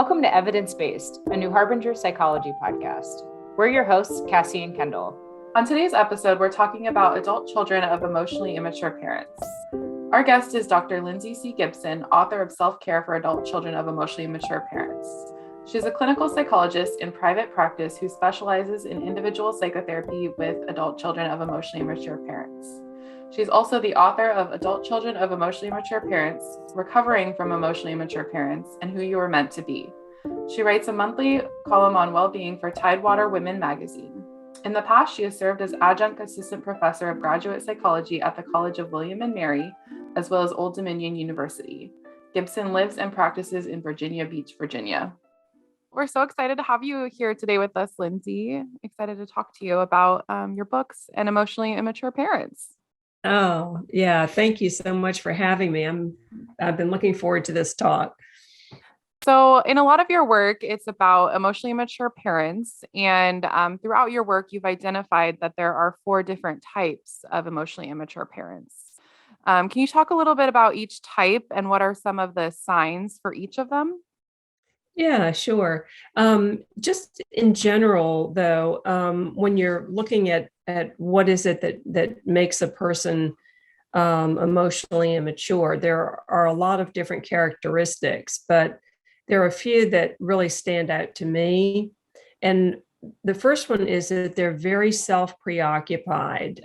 Welcome to Evidence Based, a new Harbinger psychology podcast. We're your hosts, Cassie and Kendall. On today's episode, we're talking about adult children of emotionally immature parents. Our guest is Dr. Lindsay C. Gibson, author of Self-Care for Adult Children of Emotionally Immature Parents. She's a clinical psychologist in private practice who specializes in individual psychotherapy with adult children of emotionally immature parents. She's also the author of Adult Children of Emotionally Immature Parents, Recovering from Emotionally Immature Parents, and Who You Were Meant to Be. She writes a monthly column on well-being for Tidewater Women magazine. In the past, she has served as adjunct assistant professor of graduate psychology at the College of William and Mary, as well as Old Dominion University. Gibson lives and practices in Virginia Beach, Virginia. We're so excited to have you here today with us, Lindsay. Excited to talk to you about your books and emotionally immature parents. Oh, yeah. Thank you so much for having me. I've been looking forward to this talk. So in a lot of your work, it's about emotionally immature parents. And throughout your work, you've identified that there are 4 different types of emotionally immature parents. Can you talk a little bit about each type and what are some of the signs for each of them? Yeah, sure. Just in general, though, when you're looking at what is it that makes a person emotionally immature, there are a lot of different characteristics, but there are a few that really stand out to me. And the first one is that they're very self-preoccupied.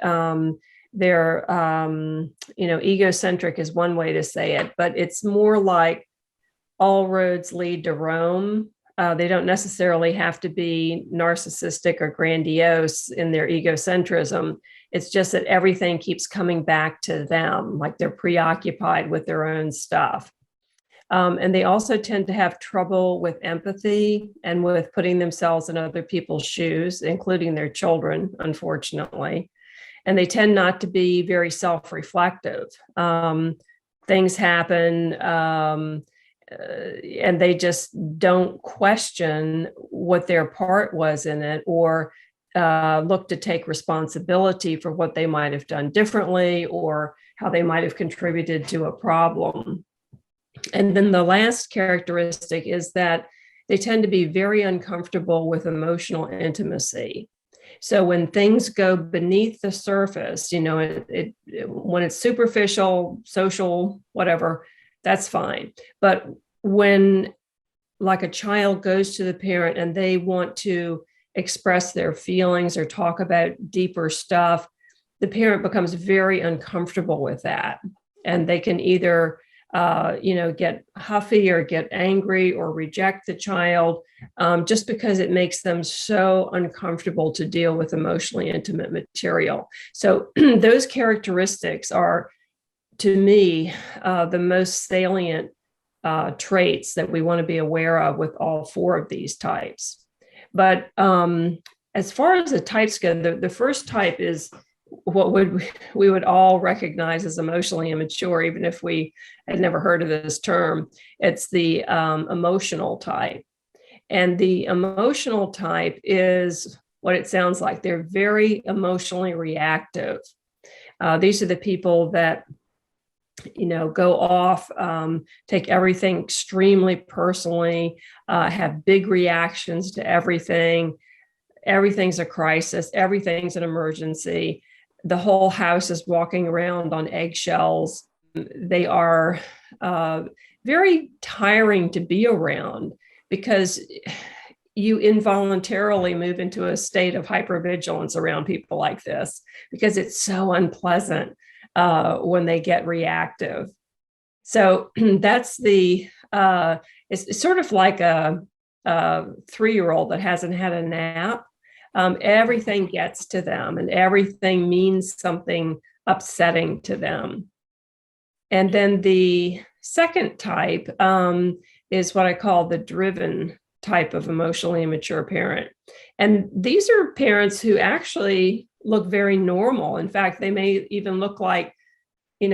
They're, egocentric is one way to say it, but it's more like all roads lead to Rome. They don't necessarily have to be narcissistic or grandiose in their egocentrism. It's just that everything keeps coming back to them, like they're preoccupied with their own stuff. And they also tend to have trouble with empathy and with putting themselves in other people's shoes, including their children, unfortunately. And they tend not to be very self-reflective. Things happen, and they just don't question what their part was in it or look to take responsibility for what they might have done differently or how they might have contributed to a problem. And then the last characteristic is that they tend to be very uncomfortable with emotional intimacy. So when things go beneath the surface, when it's superficial, social, whatever, that's fine. But when, like, a child goes to the parent and they want to express their feelings or talk about deeper stuff, the parent becomes very uncomfortable with that. And they can either, get huffy or get angry or reject the child just because it makes them so uncomfortable to deal with emotionally intimate material. So those characteristics are, to me, the most salient traits that we want to be aware of with all 4 of these types. But as far as the types go, the first type is what we would all recognize as emotionally immature, even if we had never heard of this term. It's the emotional type. And the emotional type is what it sounds like. They're very emotionally reactive. These are the people that go off, take everything extremely personally, have big reactions to everything. Everything's a crisis. Everything's an emergency. The whole house is walking around on eggshells. They are very tiring to be around because you involuntarily move into a state of hypervigilance around people like this because it's so unpleasant when they get reactive. So that's it's sort of like a 3-year-old that hasn't had a nap. Everything gets to them and everything means something upsetting to them. And then the second type is what I call the driven type of emotionally immature parent. And these are parents who actually look very normal. In fact, they may even look like,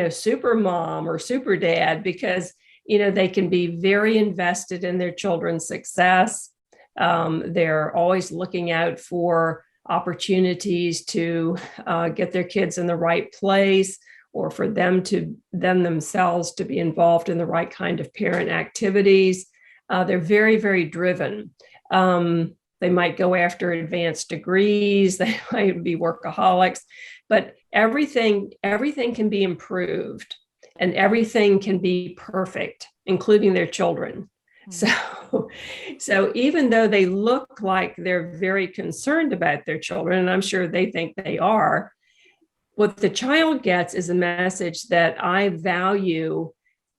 super mom or super dad because, they can be very invested in their children's success. They're always looking out for opportunities to get their kids in the right place or for them themselves to be involved in the right kind of parent activities. They're very, very driven. They might go after advanced degrees. They might be workaholics, but everything can be improved, and everything can be perfect, including their children. So even though they look like they're very concerned about their children, and I'm sure they think they are, what the child gets is a message that I value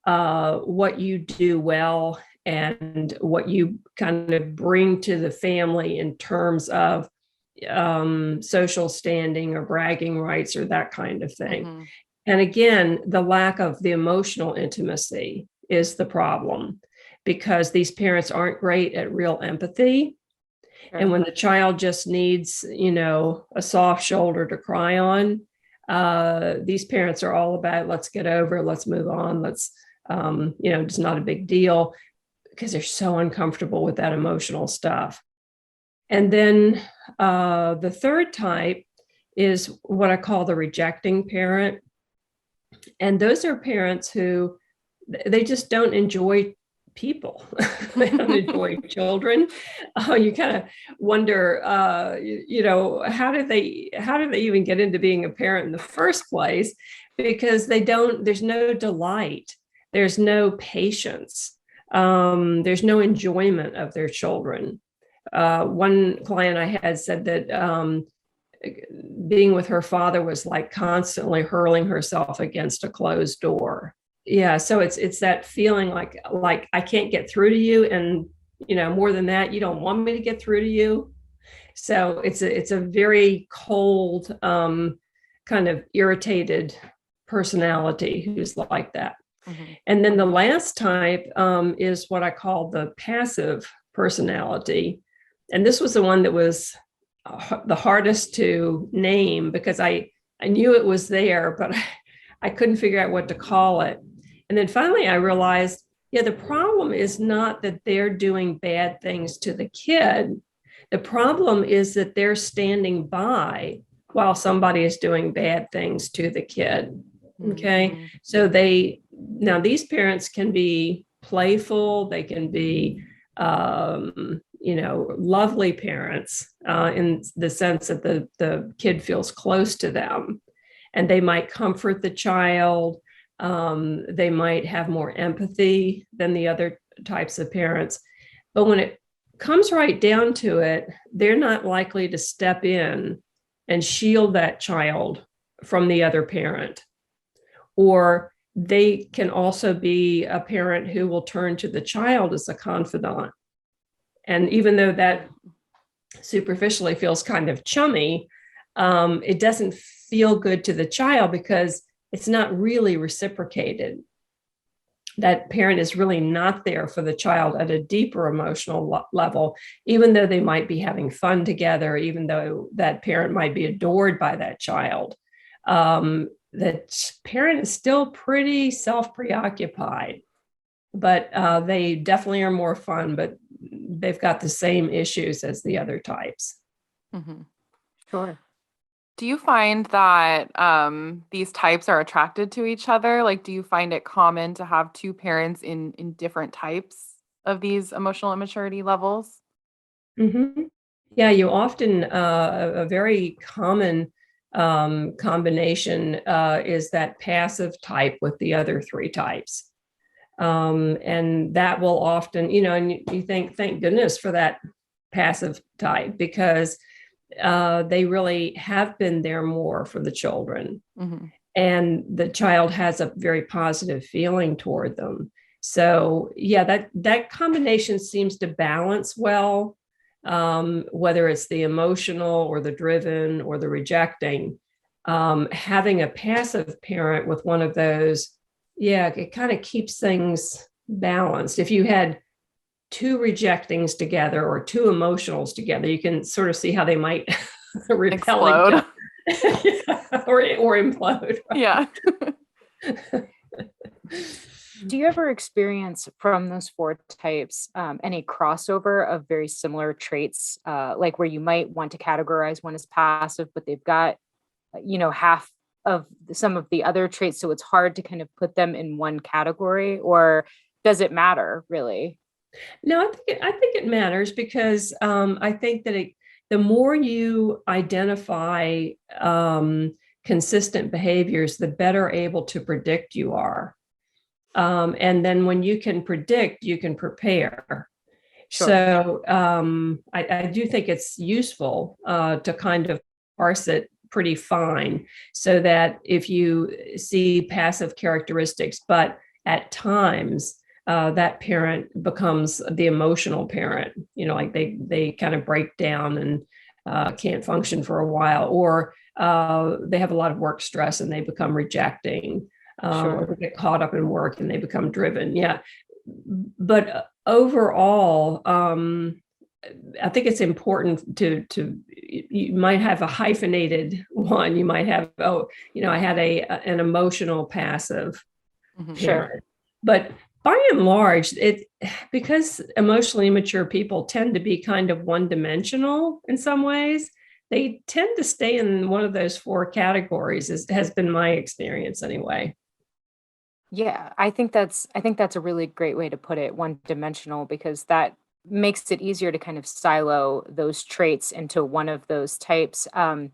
what you do well and what you kind of bring to the family in terms of social standing or bragging rights or that kind of thing. Mm-hmm. And again, the lack of the emotional intimacy is the problem, because these parents aren't great at real empathy. Sure. And when the child just needs, a soft shoulder to cry on, these parents are all about, let's get over, let's move on, let's, it's not a big deal, because they're so uncomfortable with that emotional stuff. And then the third type is what I call the rejecting parent. And those are parents who, they just don't enjoy people. They don't enjoy children. You kind of wonder, how do they even get into being a parent in the first place? Because there's no delight. There's no patience. There's no enjoyment of their children. One client I had said that being with her father was like constantly hurling herself against a closed door. Yeah, so it's that feeling like I can't get through to you, and more than that, you don't want me to get through to you. So it's a very cold, kind of irritated personality who's like that. Mm-hmm. And then the last type is what I call the passive personality, and this was the one that was the hardest to name, because I knew it was there, but I couldn't figure out what to call it. And then finally I realized, the problem is not that they're doing bad things to the kid. The problem is that they're standing by while somebody is doing bad things to the kid. Okay. Mm-hmm. So these parents can be playful. They can be, lovely parents in the sense that the kid feels close to them, and they might comfort the child. They might have more empathy than the other types of parents. But when it comes right down to it, they're not likely to step in and shield that child from the other parent. Or they can also be a parent who will turn to the child as a confidant. And even though that superficially feels kind of chummy, it doesn't feel good to the child because it's not really reciprocated. That parent is really not there for the child at a deeper emotional level, even though they might be having fun together, even though that parent might be adored by that child. That parent is still pretty self-preoccupied, but they definitely are more fun, but they've got the same issues as the other types. Mm-hmm. Sure. Do you find that these types are attracted to each other? Like, do you find it common to have two parents in different types of these emotional immaturity levels? Mm-hmm. Yeah, you often, a very common combination is that passive type with the other three types. And that will often, and you think, thank goodness for that passive type, because they really have been there more for the children. Mm-hmm. And the child has a very positive feeling toward them. So yeah, that combination seems to balance well, whether it's the emotional or the driven or the rejecting. Having a passive parent with one of those, it kind of keeps things balanced. If you had two rejectings together or two emotionals together, you can sort of see how they might repel explode. or implode. Yeah. Do you ever experience from those four types any crossover of very similar traits, like where you might want to categorize one as passive, but they've got, half of some of the other traits, so it's hard to kind of put them in one category? Or does it matter really? No, I think it matters because I think that the more you identify consistent behaviors, the better able to predict you are. And then when you can predict, you can prepare. Sure. So I do think it's useful to kind of parse it pretty fine so that if you see passive characteristics, but at times that parent becomes the emotional parent, like they kind of break down and can't function for a while, or they have a lot of work stress and they become rejecting, Sure. or they get caught up in work and they become driven. Yeah. But overall, I think it's important to you might have a hyphenated one. You might have, I had an emotional passive Sure. parent. But by and large, because emotionally immature people tend to be kind of one-dimensional in some ways, they tend to stay in one of those four categories, has been my experience anyway. Yeah, I think that's a really great way to put it, one dimensional, because that makes it easier to kind of silo those traits into one of those types. And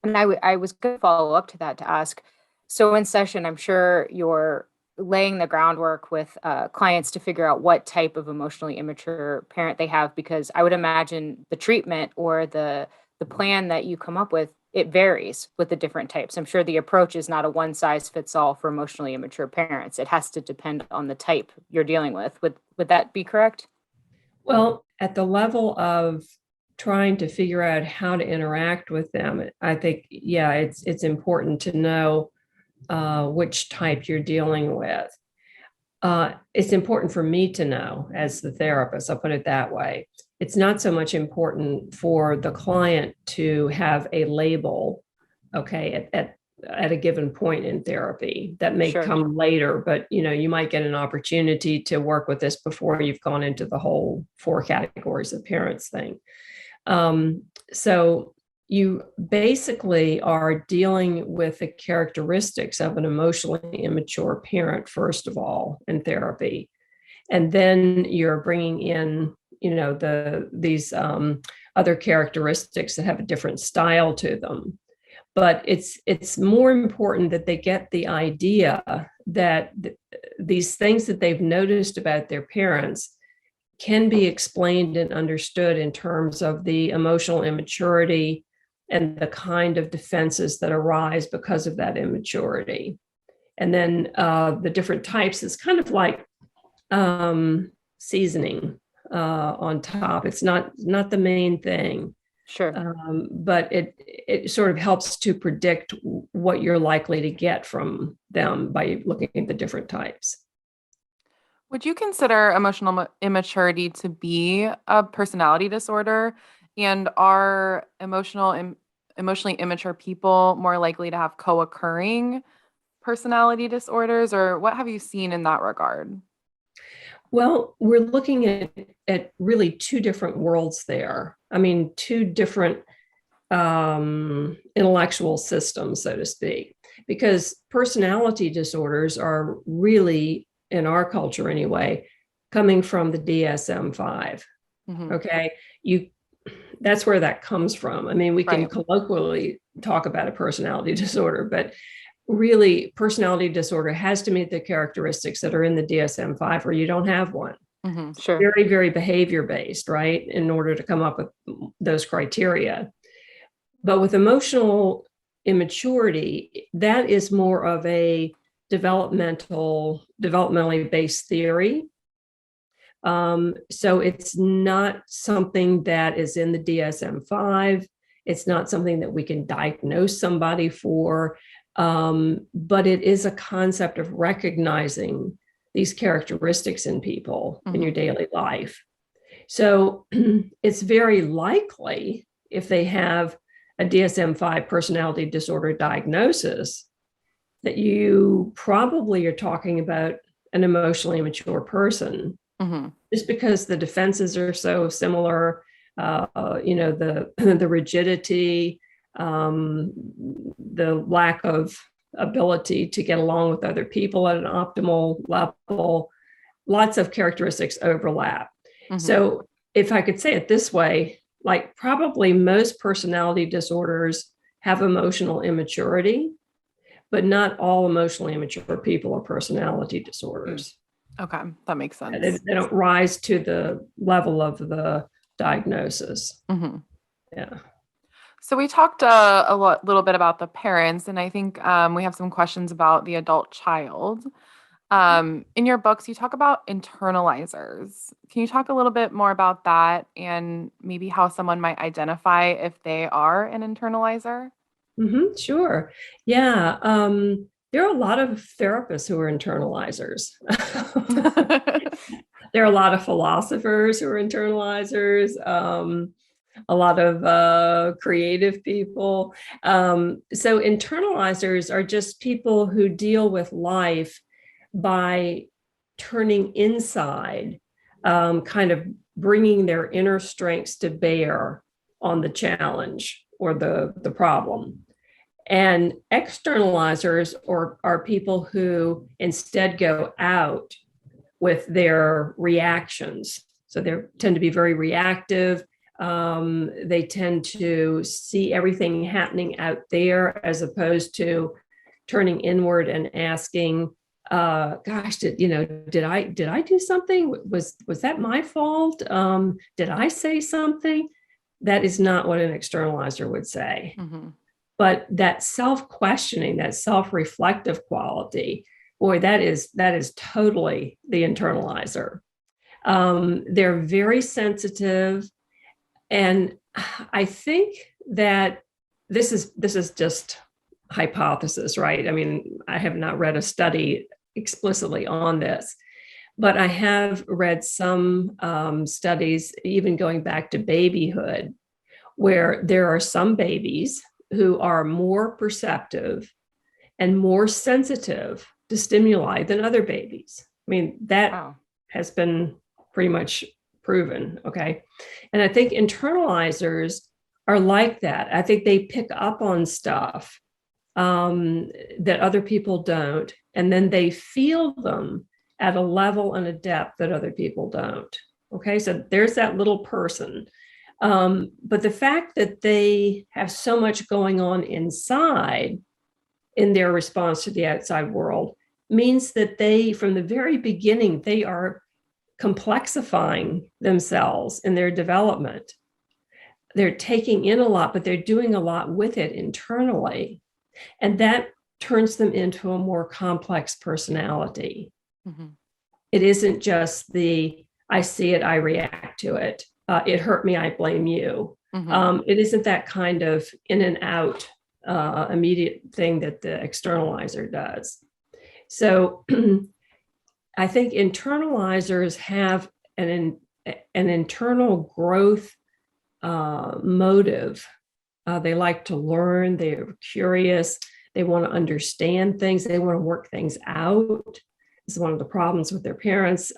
I was going to follow up to that to ask, so in session, I'm sure you're laying the groundwork with clients to figure out what type of emotionally immature parent they have, because I would imagine the treatment or the plan that you come up with, it varies with the different types. I'm sure the approach is not a one size fits all for emotionally immature parents. It has to depend on the type you're dealing with. Would that be correct? Well, at the level of trying to figure out how to interact with them, I think, yeah, it's important to know which type you're dealing with. It's important for me to know as the therapist, I'll put it that way. It's not so much important for the client to have a label, okay, at a given point in therapy. That may Sure. come later, but you might get an opportunity to work with this before you've gone into the whole four categories of parents thing. So you basically are dealing with the characteristics of an emotionally immature parent, first of all, in therapy. And then you're bringing in, these other characteristics that have a different style to them. But it's more important that they get the idea that these things that they've noticed about their parents can be explained and understood in terms of the emotional immaturity and the kind of defenses that arise because of that immaturity. And then the different types is kind of like seasoning on top. It's not the main thing. Sure. But it sort of helps to predict what you're likely to get from them by looking at the different types. Would you consider emotional immaturity to be a personality disorder? And are emotionally immature people more likely to have co-occurring personality disorders, or what have you seen in that regard? Well, we're looking at really two different worlds there. I mean, two different intellectual systems, so to speak, because personality disorders are really, in our culture anyway, coming from the DSM-5. Mhm. Okay, that's where that comes from. I mean, we can Right. colloquially talk about a personality disorder, but really, personality disorder has to meet the characteristics that are in the DSM-5, or you don't have one. Sure. Very, very behavior based, right? In order to come up with those criteria. But with emotional immaturity, that is more of a developmentally based theory. So it's not something that is in the DSM-5. It's not something that we can diagnose somebody for. But it is a concept of recognizing these characteristics in people in your daily life. So it's very likely if they have a DSM-5 personality disorder diagnosis that you probably are talking about an emotionally immature person, just because the defenses are so similar, the rigidity, the lack of ability to get along with other people at an optimal level. lots of characteristics overlap. Mhm. So if I could say it this way, like probably most personality disorders have emotional immaturity, but not all emotionally immature people are personality disorders. Okay, that makes They, sense. they don't rise to the level of the diagnosis. Mhm. Yeah. So we talked little bit about the parents, and I think we have some questions about the adult child. In your books, you talk about internalizers. Can you talk a little bit more about that and maybe how someone might identify if they are an internalizer? Sure. Yeah. There are a lot of therapists who are internalizers. There are a lot of philosophers who are internalizers, a lot of creative people. So internalizers are just people who deal with life by turning inside, kind of bringing their inner strengths to bear on the challenge or the problem. And externalizers are people who instead go out with their reactions. So they tend to be very reactive. They tend to see everything happening out there as opposed to turning inward and asking, gosh, did I do something? Was that my fault? Did I say something? That is not what an externalizer would say. Mhm. But that self-questioning, that self-reflective quality, boy, that is totally the internalizer. They're very sensitive, and I think that this is just hypothesis, right? I mean, I have not read a study explicitly on this, but I have read some studies, even going back to babyhood, where there are some babies who are more perceptive and more sensitive to stimuli than other babies. I mean, that has been pretty much proven. Okay. And I think internalizers are like that. I think they pick up on stuff that other people don't, and then they feel them at a level and a depth that other people don't. Okay. So there's that little person. But the fact that they have so much going on inside in their response to the outside world means that they, from the very beginning, they are complexifying themselves in their development. They're taking in a lot, but they're doing a lot with it internally. And that turns them into a more complex personality. Mhm. It isn't just I see it, I react to it. It hurt me, I blame you. Mhm. It isn't that kind of in and out immediate thing that the externalizer does. So I think internalizers have an internal growth motive. They like to learn, they're curious, they want to understand things, they want to work things out. This is one of the problems with their parents.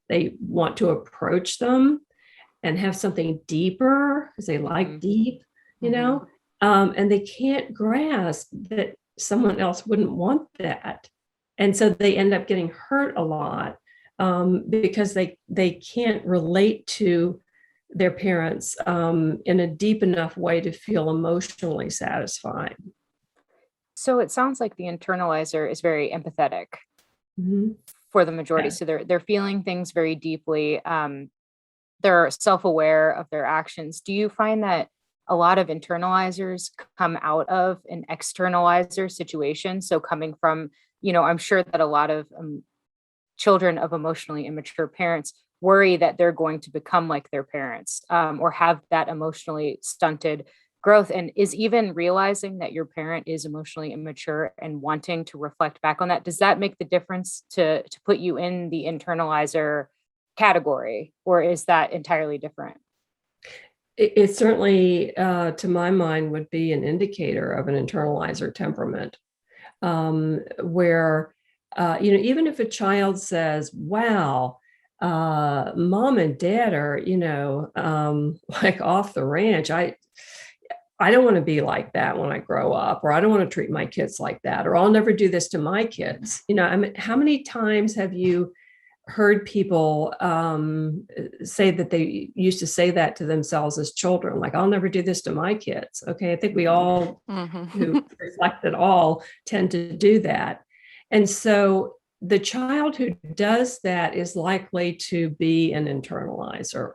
They want to approach them and have something deeper because they like deep, and they can't grasp that someone else wouldn't want that. And so they end up getting hurt a lot because they can't relate to their parents in a deep enough way to feel emotionally satisfied. So it sounds like the internalizer is very empathetic for the majority. Yeah. So they're feeling things very deeply. They're self-aware of their actions. Do you find that a lot of internalizers come out of an externalizer situation? So coming from, I'm sure that a lot of children of emotionally immature parents worry that they're going to become like their parents or have that emotionally stunted growth, and is even realizing that your parent is emotionally immature and wanting to reflect back on that. Does that make the difference to put you in the internalizer category, or is that entirely different? It certainly, to my mind, would be an indicator of an internalizer temperament, where, even if a child says, wow, mom and dad are, like off the ranch. I don't want to be like that when I grow up, or I don't want to treat my kids like that, or I'll never do this to my kids. I mean, how many times have you heard people say that they used to say that to themselves as children, like, I'll never do this to my kids. Okay, I think we all who reflect at all tend to do that. And so the child who does that is likely to be an internalizer,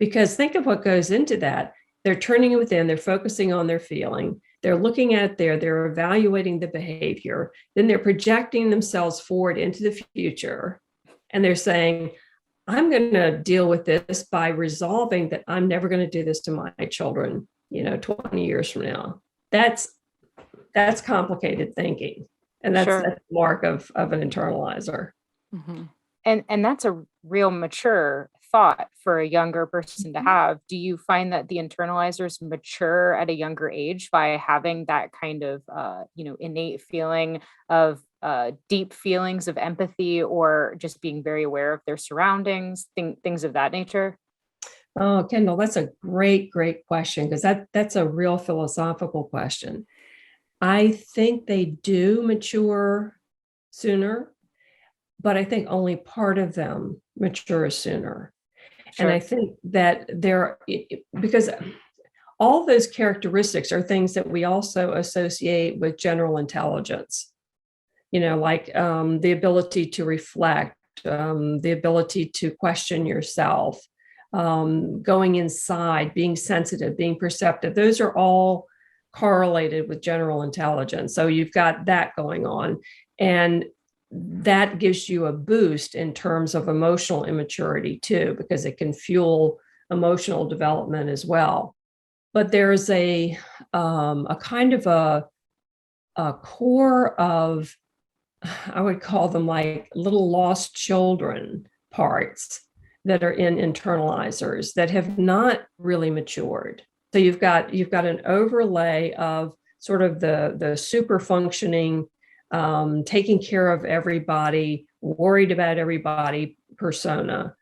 because think of what goes into that. They're turning it within, they're focusing on their feeling, they're looking at it there, they're evaluating the behavior, then they're projecting themselves forward into the future. And they're saying, I'm going to deal with this by resolving that I'm never going to do this to my children, 20 years from now. That's complicated thinking. And that's the mark of an internalizer. Mm-hmm. And that's a real mature thought for a younger person to have. Do you find that the internalizers mature at a younger age by having that kind of, innate feeling of deep feelings of empathy, or just being very aware of their surroundings, things of that nature? Oh, Kendall, that's a great question, because that's a real philosophical question. I think they do mature sooner, but I think only part of them matures sooner. Sure. And I think that because all those characteristics are things that we also associate with general intelligence, like the ability to reflect, the ability to question yourself, going inside, being sensitive, being perceptive. Those are all correlated with general intelligence. So you've got that going on. And that gives you a boost in terms of emotional immaturity too, because it can fuel emotional development as well. But there's a kind of a core of, I would call them like little lost children parts that are in internalizers that have not really matured. So you've got an overlay of sort of the super functioning, taking care of everybody, worried about everybody persona.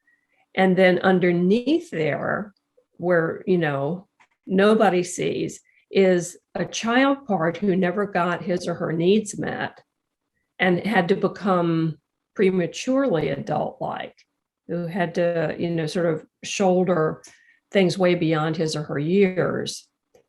And then underneath there, where, nobody sees, is a child part who never got his or her needs met and had to become prematurely adult-like, who had to, sort of shoulder things way beyond his or her years.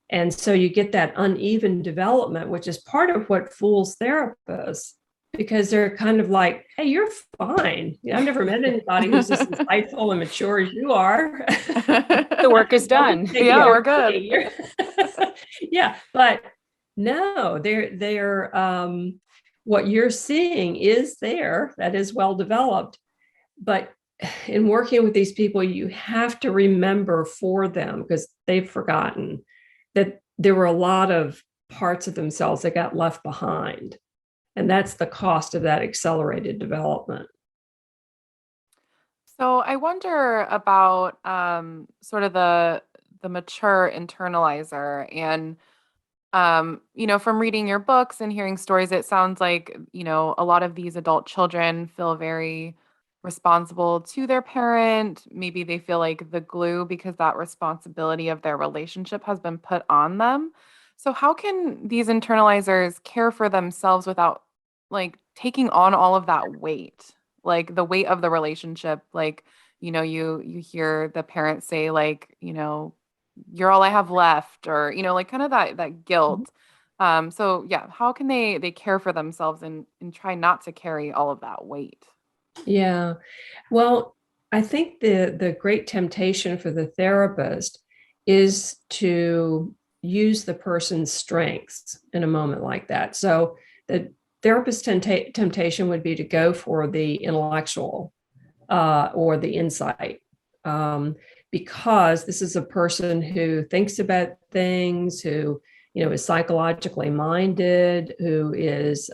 And so you get that uneven development, which is part of what fools therapists, because they're kind of like, hey, you're fine. I've never met anybody who's as insightful and mature as you are. The work is done. Yeah, we're good. Yeah, but no, they're what you're seeing is there, that is well developed. But in working with these people, you have to remember for them, because they've forgotten, that there were a lot of parts of themselves that got left behind. And that's the cost of that accelerated development. So I wonder about sort of the mature internalizer. And from reading your books and hearing stories, it sounds like, a lot of these adult children feel very responsible to their parent. Maybe they feel like the glue because that responsibility of their relationship has been put on them. So how can these internalizers care for themselves without like taking on all of that weight, like the weight of the relationship? Like, you hear the parent say like, you're all I have left, or, like kind of that guilt. So yeah, how can they care for themselves and try not to carry all of that weight? Yeah. Well, I think the great temptation for the therapist is to use the person's strengths in a moment like that. So the therapist's temptation would be to go for the intellectual or the insight, because this is a person who thinks about things, who, is psychologically minded, who is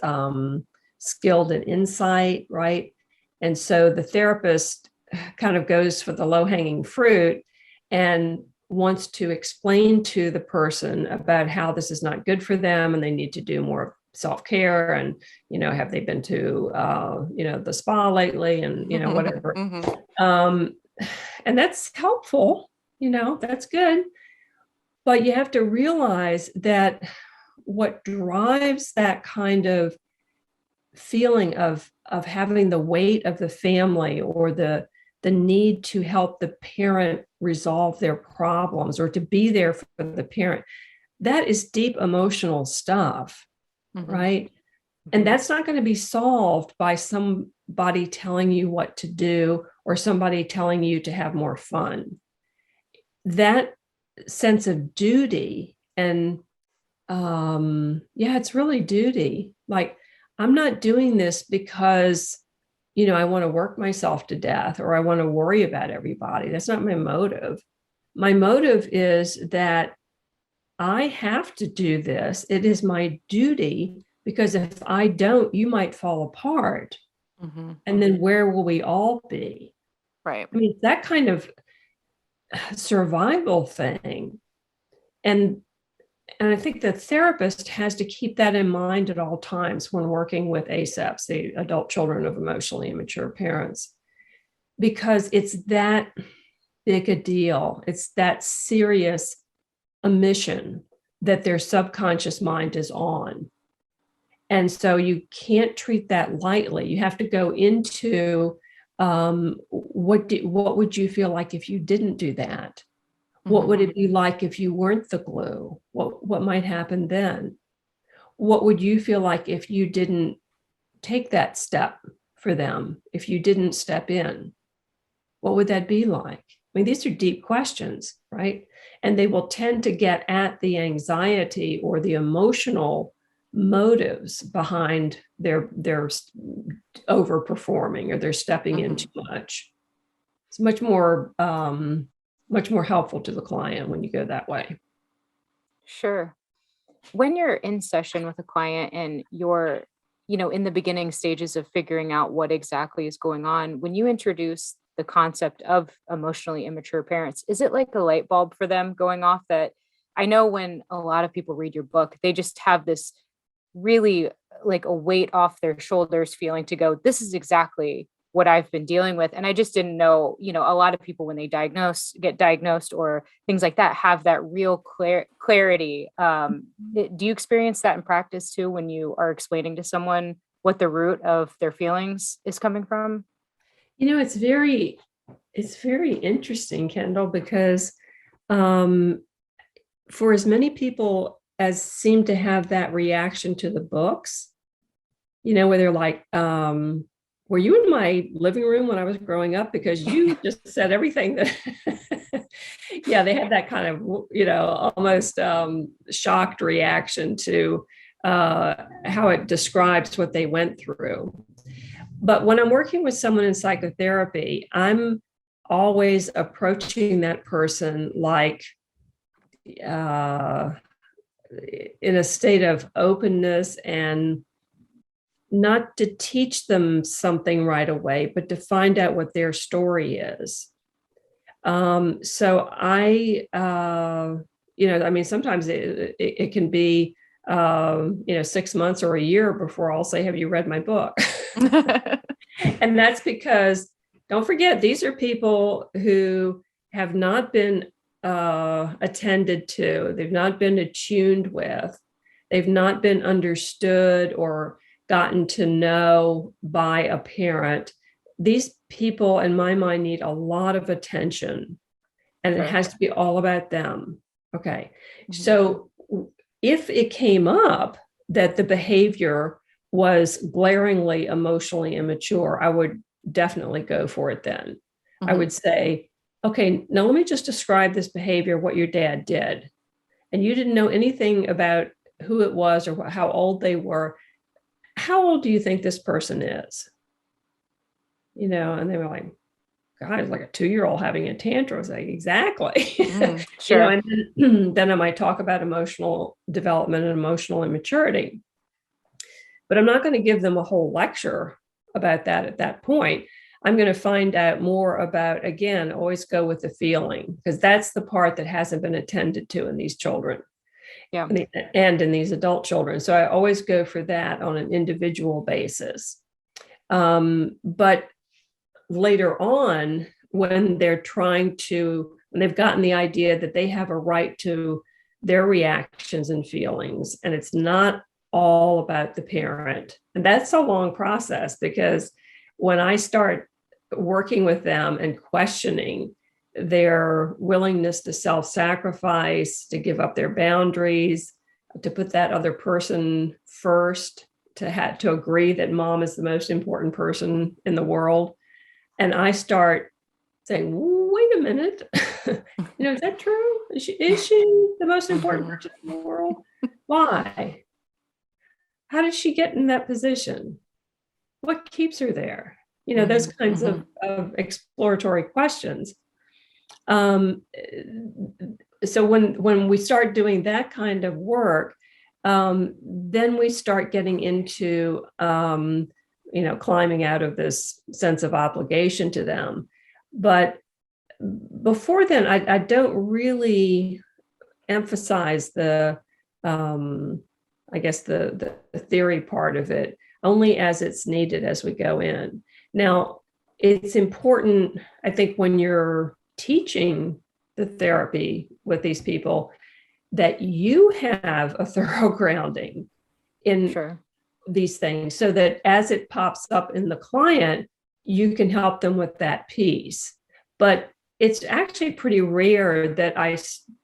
skilled in insight, right? And so the therapist kind of goes for the low-hanging fruit and wants to explain to the person about how this is not good for them and they need to do more self-care, and, have they been to, the spa lately, and, whatever. And that's helpful, that's good. But you have to realize that what drives that kind of feeling of having the weight of the family, or the need to help the parent resolve their problems, or to be there for the parent, that is deep emotional stuff, right? And that's not going to be solved by somebody telling you what to do, or somebody telling you to have more fun. That sense of duty, and it's really duty. Like, I'm not doing this because, I want to work myself to death, or I want to worry about everybody. That's not my motive. My motive is that I have to do this. It is my duty, because if I don't, you might fall apart. And then where will we all be? Right. I mean, that kind of survival thing. And I think the therapist has to keep that in mind at all times when working with ACEPs, the adult children of emotionally immature parents, because it's that big a deal. It's that serious a mission that their subconscious mind is on. And so you can't treat that lightly. You have to go into what would you feel like if you didn't do that? What would it be like if you weren't the glue? What might happen then? What would you feel like if you didn't take that step for them, if you didn't step in? What would that be like? I mean, these are deep questions, right? And they will tend to get at the anxiety or the emotional motives behind their overperforming, or they're stepping in too much. It's much more helpful to the client when you go that way. Sure. When you're in session with a client and you're, in the beginning stages of figuring out what exactly is going on, when you introduce the concept of emotionally immature parents, is it like a light bulb for them going off? That I know when a lot of people read your book, they just have this really like a weight off their shoulders feeling to go, this is exactly what I've been dealing with. And I just didn't know, a lot of people when they get diagnosed or things like that, have that real clarity. Do you experience that in practice too, when you are explaining to someone what the root of their feelings is coming from? It's very interesting, Kendall, because for as many people as seem to have that reaction to the books, where they're like, were you in my living room when I was growing up? Because you just said everything that, they had that kind of, almost shocked reaction to how it describes what they went through. But when I'm working with someone in psychotherapy, I'm always approaching that person like in a state of openness, and not to teach them something right away, but to find out what their story is. So I, sometimes it can be, 6 months or a year before I'll say, have you read my book? And that's because, don't forget, these are people who have not been attended to. They've not been attuned with. They've not been understood or gotten to know by a parent. These people, in my mind, need a lot of attention, and it has to be all about them. Okay. So if it came up that the behavior was glaringly emotionally immature, I would definitely go for it then. I would say, okay, now let me just describe this behavior, what your dad did. And you didn't know anything about who it was or how old they were. How old do you think this person is? And they were like, God, it's like a 2-year-old having a tantrum. I was like, exactly. Sure. And then I might talk about emotional development and emotional immaturity. But I'm not going to give them a whole lecture about that at that point. I'm going to find out more about, again, always go with the feeling, because that's the part that hasn't been attended to in these children. Yeah. And in these adult children. So I always go for that on an individual basis. But later on, when they've gotten the idea that they have a right to their reactions and feelings, and it's not all about the parent. And that's a long process, because when I start working with them and questioning their willingness to self-sacrifice, to give up their boundaries, to put that other person first, to agree that mom is the most important person in the world. And I start saying, wait a minute, is that true? Is she the most important person in the world? Why? How did she get in that position? What keeps her there? Those kinds of exploratory questions. So when we start doing that kind of work, then we start getting into, climbing out of this sense of obligation to them. But before then, I don't really emphasize the theory part of it, only as it's needed as we go in. Now, it's important, I think, when you're teaching the therapy with these people, that you have a thorough grounding in these things, so that as it pops up in the client, you can help them with that piece. But it's actually pretty rare that I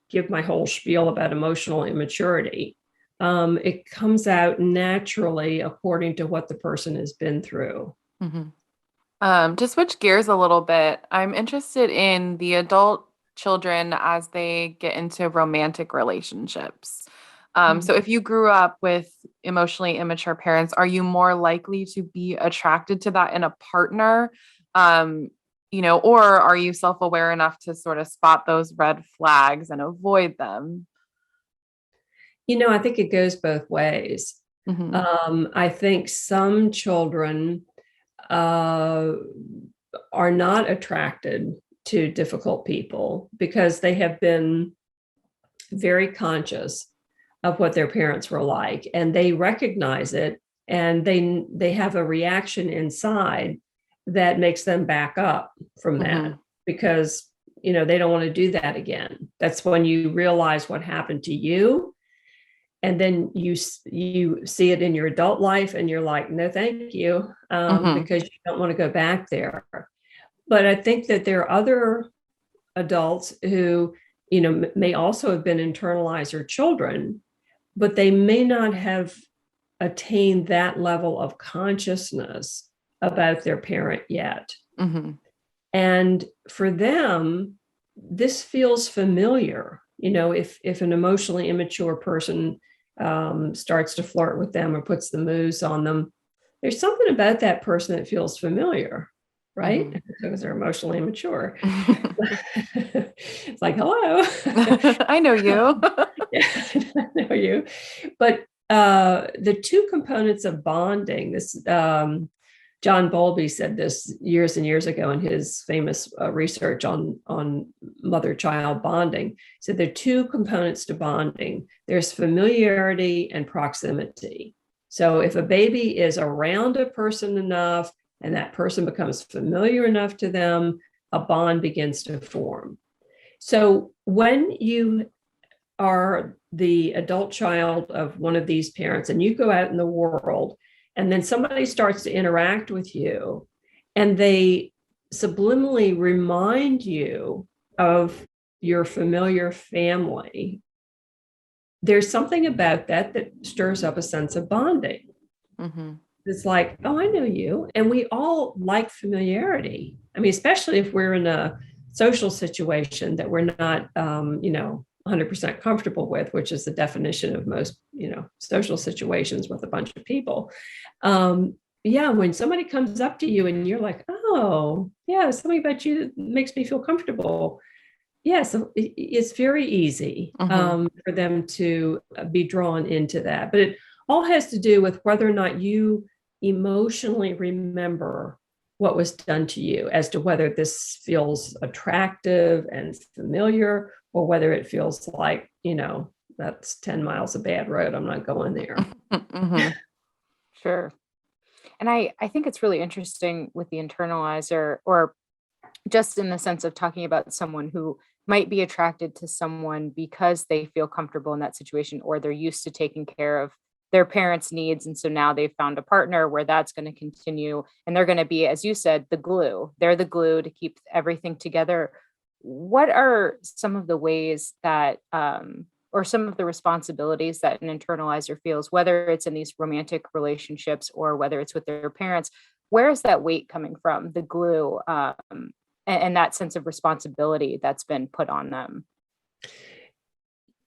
give my whole spiel about emotional immaturity. It comes out naturally according to what the person has been through. To switch gears a little bit, I'm interested in the adult children as they get into romantic relationships. So if you grew up with emotionally immature parents, are you more likely to be attracted to that in a partner? Or are you self-aware enough to sort of spot those red flags and avoid them? I think it goes both ways. I think some children are not attracted to difficult people because they have been very conscious of what their parents were like, and they recognize it, and they have a reaction inside that makes them back up from that, because they don't want to do that again. That's when you realize what happened to you, and then you see it in your adult life, and you're like, no, thank you, because you don't want to go back there. But I think that there are other adults who, may also have been internalizer children, but they may not have attained that level of consciousness about their parent yet. And for them, this feels familiar. If an emotionally immature person starts to flirt with them or puts the moves on them, there's something about that person that feels familiar, right? Because they're emotionally immature. It's like, hello. I know you. Yeah, I know you. But the two components of bonding, this John Bowlby said this years and years ago in his famous research on mother-child bonding. He said there are two components to bonding. There's familiarity and proximity. So if a baby is around a person enough and that person becomes familiar enough to them, a bond begins to form. So when you are the adult child of one of these parents and you go out in the world, and then somebody starts to interact with you and they subliminally remind you of your familiar family, there's something about that stirs up a sense of bonding. It's like, oh, I know you. And we all like familiarity. I mean, especially if we're in a social situation that we're not, 100% comfortable with, which is the definition of most, social situations with a bunch of people. When somebody comes up to you and you're like, oh, yeah, something about you that makes me feel comfortable. Yes, it's very easy for them to be drawn into that. But it all has to do with whether or not you emotionally remember what was done to you, as to whether this feels attractive and familiar, or whether it feels like, that's 10 miles of bad road. I'm not going there. Sure. And I think it's really interesting with the internalizer, or just in the sense of talking about someone who might be attracted to someone because they feel comfortable in that situation, or they're used to taking care of their parents' needs. And so now they've found a partner where that's going to continue. And they're going to be, as you said, the glue. They're the glue to keep everything together. What are some of the ways that, or some of the responsibilities that an internalizer feels, whether it's in these romantic relationships or whether it's with their parents? Where is that weight coming from, the glue, and that sense of responsibility that's been put on them?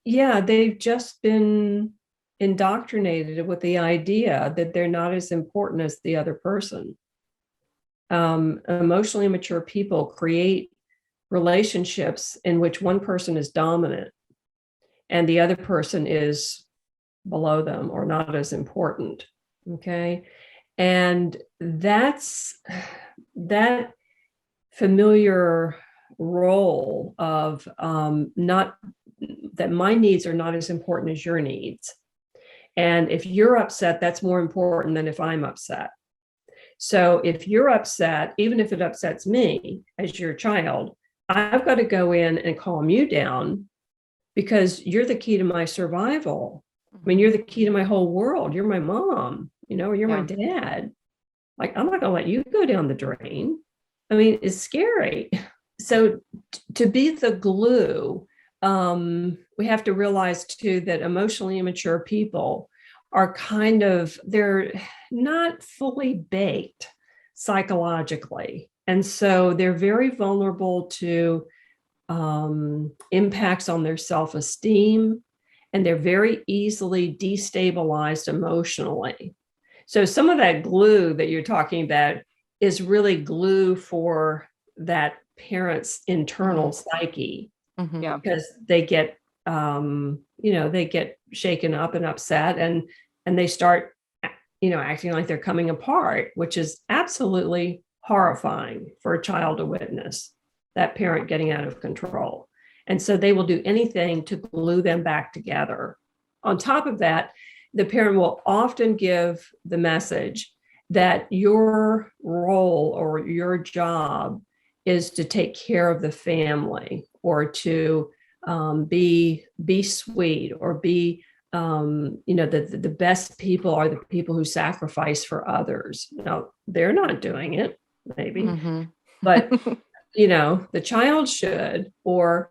Yeah, they've just been indoctrinated with the idea that they're not as important as the other person. Emotionally immature people create relationships in which one person is dominant and the other person is below them or not as important. Okay. And that's that familiar role of not that my needs are not as important as your needs. And if you're upset, that's more important than if I'm upset. So if you're upset, even if it upsets me as your child, I've got to go in and calm you down because you're the key to my survival. I mean, you're the key to my whole world. You're my mom, or you're my dad. Like, I'm not going to let you go down the drain. I mean, it's scary. So to be the glue, we have to realize too that emotionally immature people are they're not fully baked psychologically. And so they're very vulnerable to impacts on their self-esteem, and they're very easily destabilized emotionally. So some of that glue that you're talking about is really glue for that parent's internal psyche, because they get, they get shaken up and upset, and they start, acting like they're coming apart, which is absolutely horrifying for a child to witness, that parent getting out of control. And so they will do anything to glue them back together. On top of that, the parent will often give the message that your role or your job is to take care of the family, or to be sweet, or be, the best people are the people who sacrifice for others. Now, they're not doing it, maybe, but, the child should, or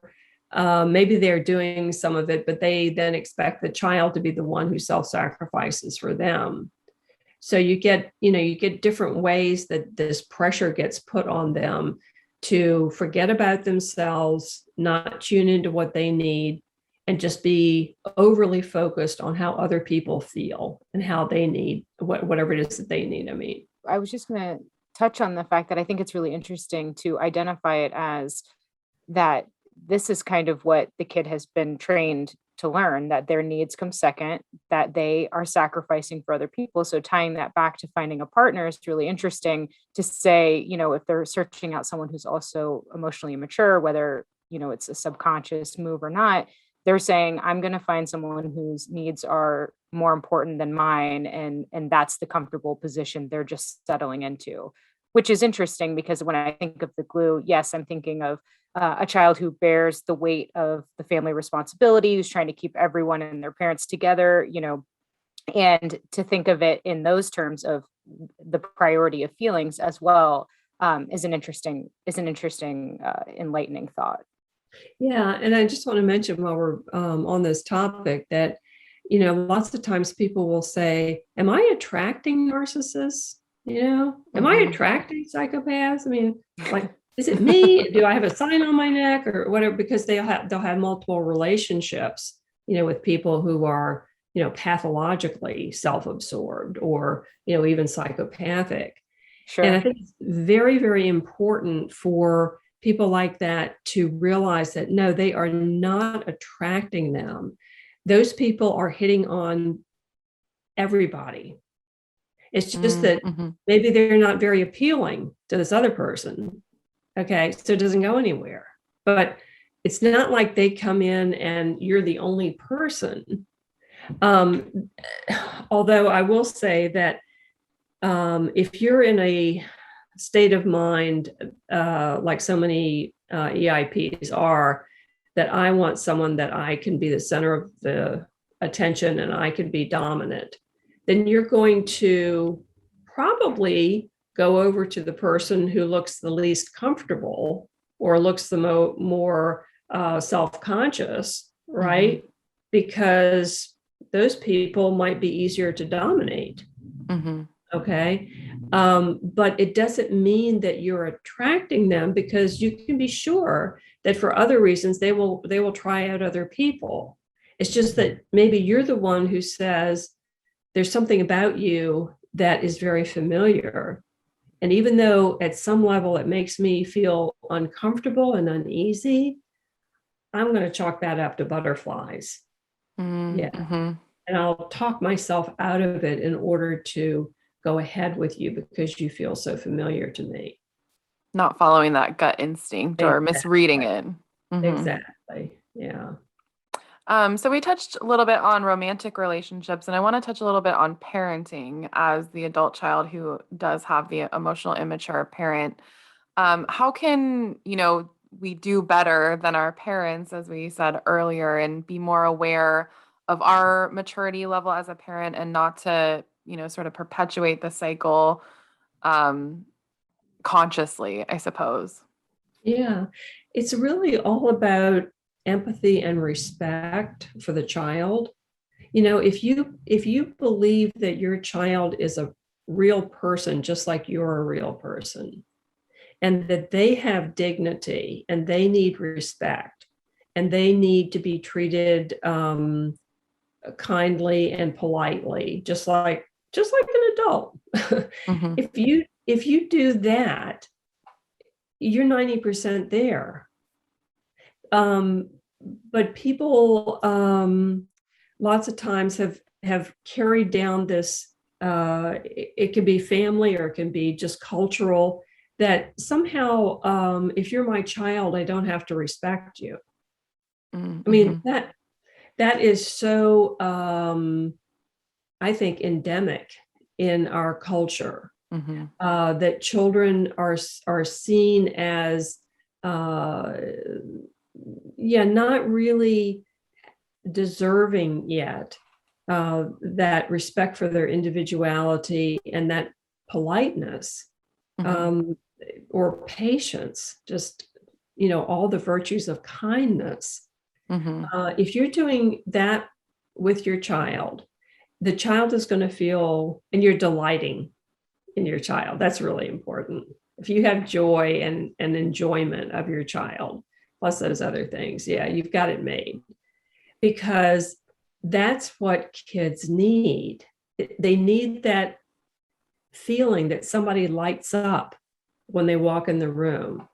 maybe they're doing some of it, but they then expect the child to be the one who self-sacrifices for them. So you get different ways that this pressure gets put on them to forget about themselves, not tune into what they need, and just be overly focused on how other people feel and how they need whatever it is that they need. I mean, I was just going to touch on the fact that I think it's really interesting to identify it as that this is kind of what the kid has been trained to learn, that their needs come second, that they are sacrificing for other people. So tying that back to finding a partner is really interesting to say, if they're searching out someone who's also emotionally immature, whether, it's a subconscious move or not, they're saying, I'm going to find someone whose needs are more important than mine. And that's the comfortable position they're just settling into, which is interesting because when I think of the glue, yes, I'm thinking of a child who bears the weight of the family responsibility, who's trying to keep everyone and their parents together, and to think of it in those terms of the priority of feelings as well, is an interesting, enlightening thought. Yeah. And I just want to mention while we're on this topic that, lots of times people will say, am I attracting narcissists? Am I attracting psychopaths? I mean, like, is it me? Do I have a sign on my neck or whatever? Because they'll have multiple relationships, with people who are, pathologically self-absorbed or, even psychopathic. Sure. And I think it's very, very important for people like that to realize that, no, they are not attracting them. Those people are hitting on everybody. It's just that maybe they're not very appealing to this other person. Okay, so it doesn't go anywhere. But it's not like they come in and you're the only person. Although I will say that if you're in a state of mind, like so many EIPs are, that I want someone that I can be the center of the attention and I can be dominant, then you're going to probably go over to the person who looks the least comfortable or looks the more self-conscious, right? Mm-hmm. Because those people might be easier to dominate. Mm-hmm. Okay. But it doesn't mean that you're attracting them, because you can be sure that for other reasons they will try out other people. It's just that maybe you're the one who says there's something about you that is very familiar. And even though at some level it makes me feel uncomfortable and uneasy, I'm going to chalk that up to butterflies. Mm-hmm. Yeah. And I'll talk myself out of it in order to go ahead with you because you feel so familiar to me. Not following that gut instinct or misreading it. Mm-hmm. Exactly. Yeah. So we touched a little bit on romantic relationships, and I want to touch a little bit on parenting as the adult child who does have the emotional immature parent. How can, we do better than our parents, as we said earlier, and be more aware of our maturity level as a parent and not to, sort of perpetuate the cycle consciously, I suppose. Yeah. It's really all about empathy and respect for the child. If you believe that your child is a real person, just like you're a real person, and that they have dignity and they need respect and they need to be treated kindly and politely, just like an adult. Mm-hmm. If you do that, you're 90% there. But people lots of times have carried down this, it can be family or it can be just cultural, that somehow if you're my child, I don't have to respect you. Mm-hmm. I mean, that is so I think endemic in our culture. Mm-hmm. That children are seen as not really deserving yet that respect for their individuality and that politeness, Mm-hmm. or patience, just all the virtues of kindness. Mm-hmm. If you're doing that with your child, the child is going to feel, and you're delighting in your child. That's really important. If you have joy and enjoyment of your child, plus those other things, yeah, you've got it made. Because that's what kids need. They need that feeling that somebody lights up when they walk in the room,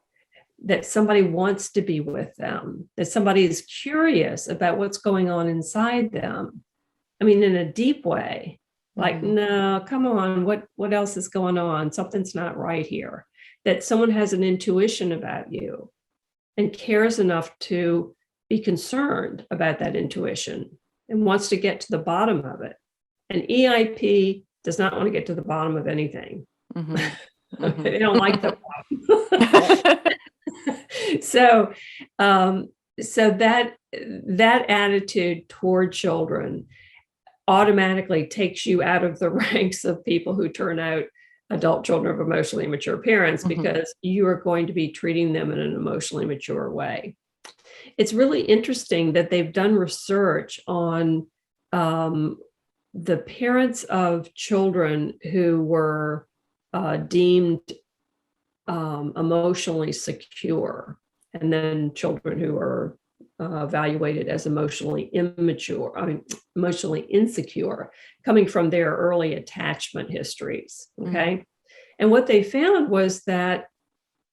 that somebody wants to be with them, that somebody is curious about what's going on inside them. I mean, in a deep way, like, no, come on, what else is going on? Something's not right here. That someone has an intuition about you and cares enough to be concerned about that intuition and wants to get to the bottom of it. An EIP does not want to get to the bottom of anything. Mm-hmm. Mm-hmm. They don't like the bottom. So that attitude toward children automatically takes you out of the ranks of people who turn out adult children of emotionally immature parents, because you are going to be treating them in an emotionally mature way. It's really interesting that they've done research on the parents of children who were deemed emotionally secure, and then children who are evaluated as emotionally insecure, coming from their early attachment histories. Okay. And what they found was that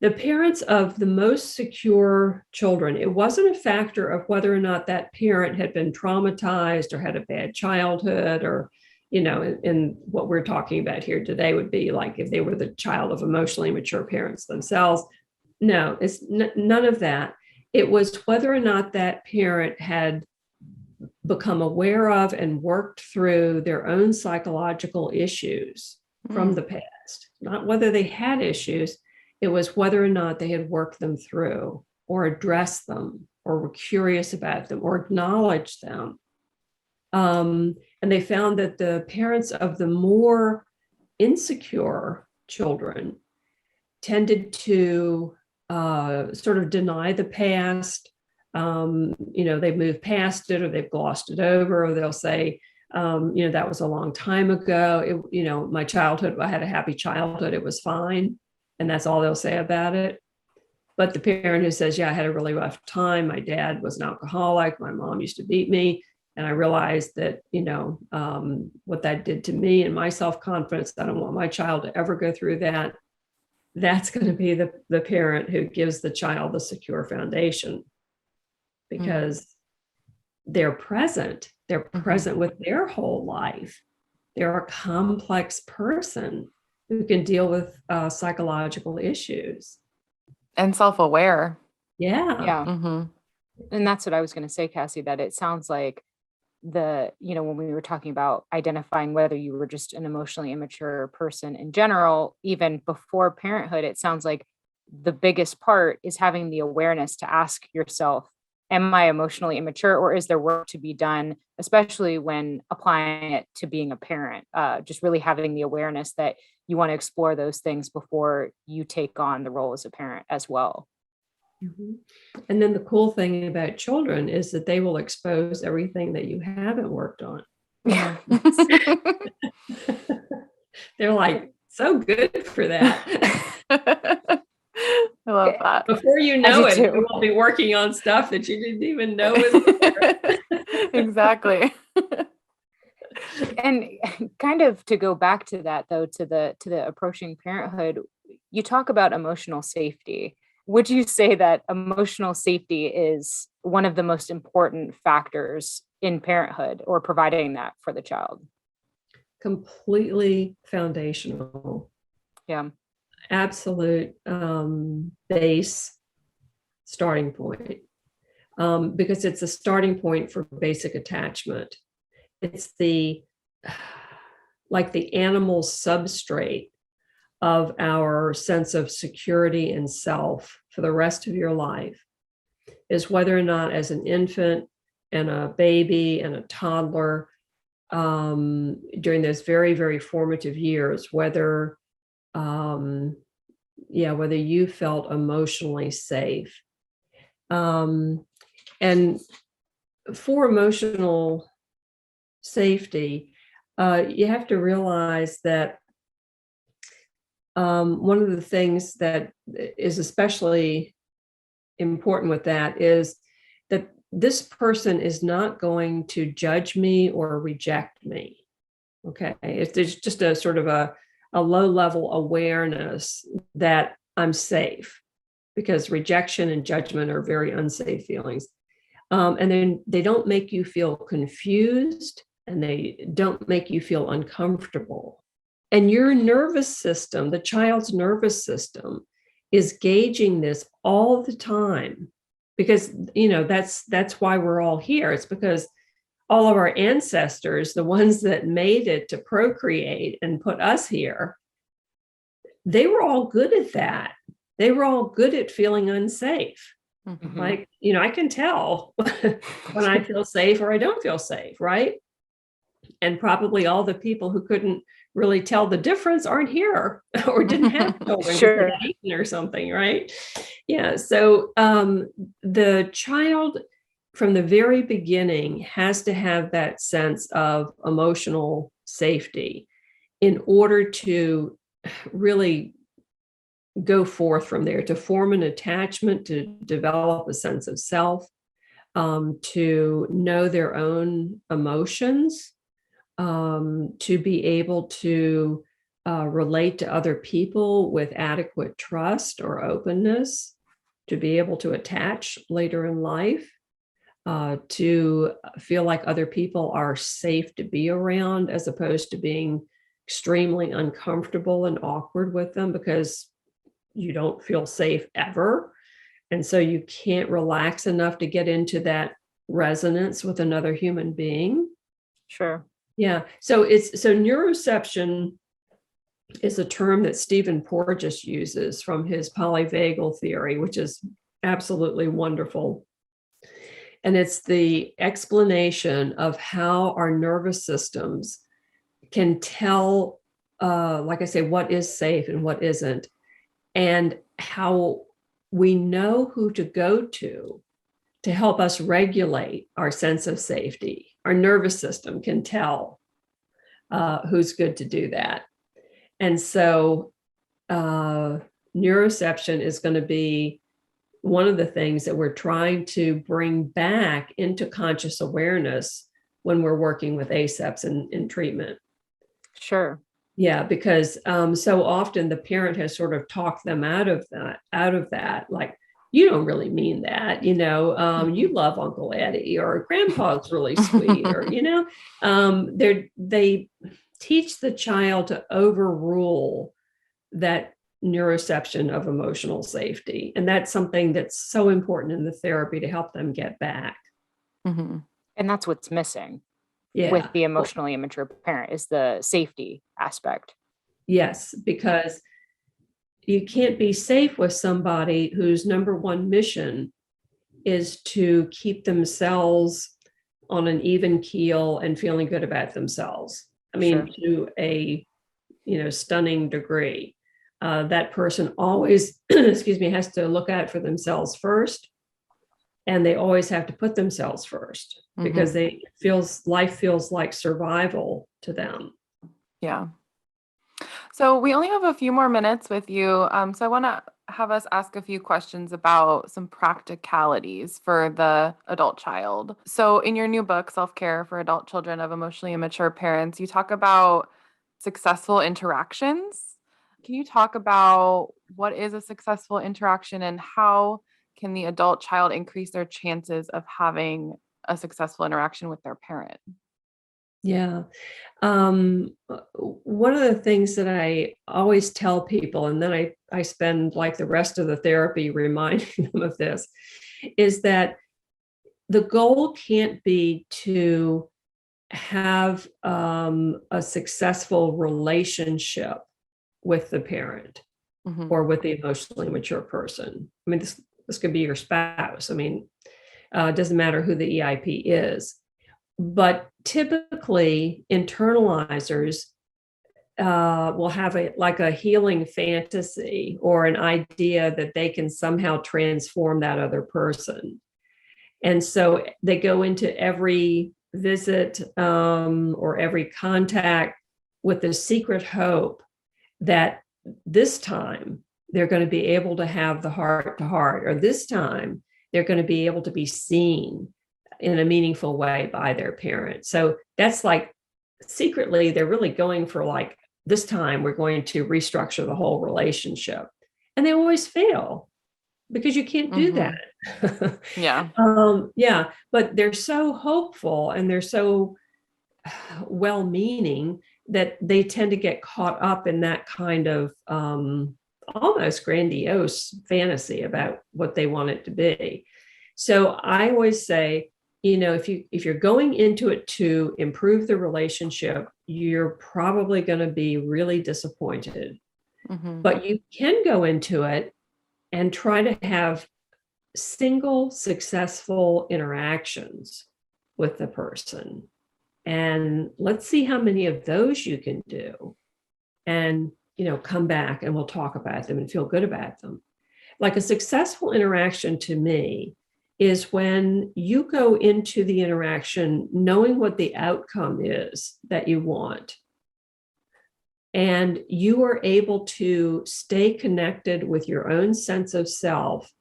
the parents of the most secure children, it wasn't a factor of whether or not that parent had been traumatized or had a bad childhood, or, in what we're talking about here today would be like if they were the child of emotionally mature parents themselves. No, it's none of that. It was whether or not that parent had become aware of and worked through their own psychological issues from the past, not whether they had issues. It was whether or not they had worked them through or addressed them or were curious about them or acknowledged them. And And they found that the parents of the more insecure children tended to sort of deny the past. They've moved past it, or they've glossed it over, or they'll say, that was a long time ago. My childhood, I had a happy childhood. It was fine. And that's all they'll say about it. But the parent who says, yeah, I had a really rough time. My dad was an alcoholic. My mom used to beat me. And I realized that, what that did to me and my self-confidence, I don't want my child to ever go through that. That's going to be the parent who gives the child the secure foundation, because they're present. They're present with their whole life. They're a complex person who can deal with psychological issues. And self-aware. Yeah. And that's what I was going to say, Cassie, that it sounds like when we were talking about identifying whether you were just an emotionally immature person in general, even before parenthood, it sounds like the biggest part is having the awareness to ask yourself, am I emotionally immature, or is there work to be done, especially when applying it to being a parent? Just really having the awareness that you want to explore those things before you take on the role as a parent as well. And then the cool thing about children is that they will expose everything that you haven't worked on. Yeah. They're like, so good for that. I love that. Before you know it, you will be working on stuff that you didn't even know was there. Exactly. And kind of to go back to that, though, to the approaching parenthood, you talk about emotional safety. Would you say that emotional safety is one of the most important factors in parenthood, or providing that for the child? Completely foundational. Yeah. Absolute base starting point, because it's a starting point for basic attachment. It's like the animal substrate of our sense of security and self for the rest of your life, is whether or not as an infant and a baby and a toddler, during those very, very formative years, whether you felt emotionally safe. And for emotional safety, you have to realize that one of the things that is especially important with that is that this person is not going to judge me or reject me. Okay. There's just a sort of a low level awareness that I'm safe, because rejection and judgment are very unsafe feelings. And then they don't make you feel confused, and they don't make you feel uncomfortable. And your nervous system, the child's nervous system, is gauging this all the time, because, that's why we're all here. It's because all of our ancestors, the ones that made it to procreate and put us here, they were all good at that. They were all good at feeling unsafe. Like, I can tell when I feel safe or I don't feel safe, right? And probably all the people who couldn't really tell the difference aren't here or didn't have children Sure. or something, right? Yeah. So the child from the very beginning has to have that sense of emotional safety in order to really go forth from there, to form an attachment, to develop a sense of self, to know their own emotions, to be able to relate to other people with adequate trust or openness, to be able to attach later in life, to feel like other people are safe to be around, as opposed to being extremely uncomfortable and awkward with them because you don't feel safe ever. And so you can't relax enough to get into that resonance with another human being. Sure. Yeah. So neuroception is a term that Stephen Porges uses from his polyvagal theory, which is absolutely wonderful. And it's the explanation of how our nervous systems can tell, like I say, what is safe and what isn't, and how we know who to go to help us regulate our sense of safety. Our nervous system can tell who's good to do that. And so neuroception is going to be one of the things that we're trying to bring back into conscious awareness when we're working with ACEPs in treatment. Sure. Yeah, because so often the parent has sort of talked them out of that, like, you don't really mean that, you love Uncle Eddie, or grandpa's really sweet, or, they teach the child to overrule that neuroception of emotional safety. And that's something that's so important in the therapy to help them get back. Mm-hmm. And that's what's missing Yeah. with the emotionally immature parent, is the safety aspect. Yes, because you can't be safe with somebody whose number one mission is to keep themselves on an even keel and feeling good about themselves. I mean, sure. To a stunning degree. That person always, has to look out for themselves first, and they always have to put themselves first, because life feels like survival to them. Yeah. So we only have a few more minutes with you. So I want to have us ask a few questions about some practicalities for the adult child. So in your new book, Self-Care for Adult Children of Emotionally Immature Parents, you talk about successful interactions. Can you talk about what is a successful interaction, and how can the adult child increase their chances of having a successful interaction with their parent? Yeah. One of the things that I always tell people, and then I spend like the rest of the therapy reminding them of this, is that the goal can't be to have a successful relationship with the parent or with the emotionally mature person. I mean, this could be your spouse. I mean, it doesn't matter who the EIP is. But typically, internalizers will have a healing fantasy or an idea that they can somehow transform that other person. And so they go into every visit or every contact with the secret hope that this time they're going to be able to have the heart to heart, or this time they're going to be able to be seen in a meaningful way by their parents. So that's like, secretly, they're really going for like, this time we're going to restructure the whole relationship. And they always fail, because you can't do that. Yeah. Yeah. But they're so hopeful and they're so well-meaning that they tend to get caught up in that kind of almost grandiose fantasy about what they want it to be. So I always say, if you're going into it to improve the relationship, you're probably going to be really disappointed. But you can go into it and try to have single successful interactions with the person. And let's see how many of those you can do. And, come back and we'll talk about them and feel good about them. Like, a successful interaction to me is when you go into the interaction knowing what the outcome is that you want. And you are able to stay connected with your own sense of self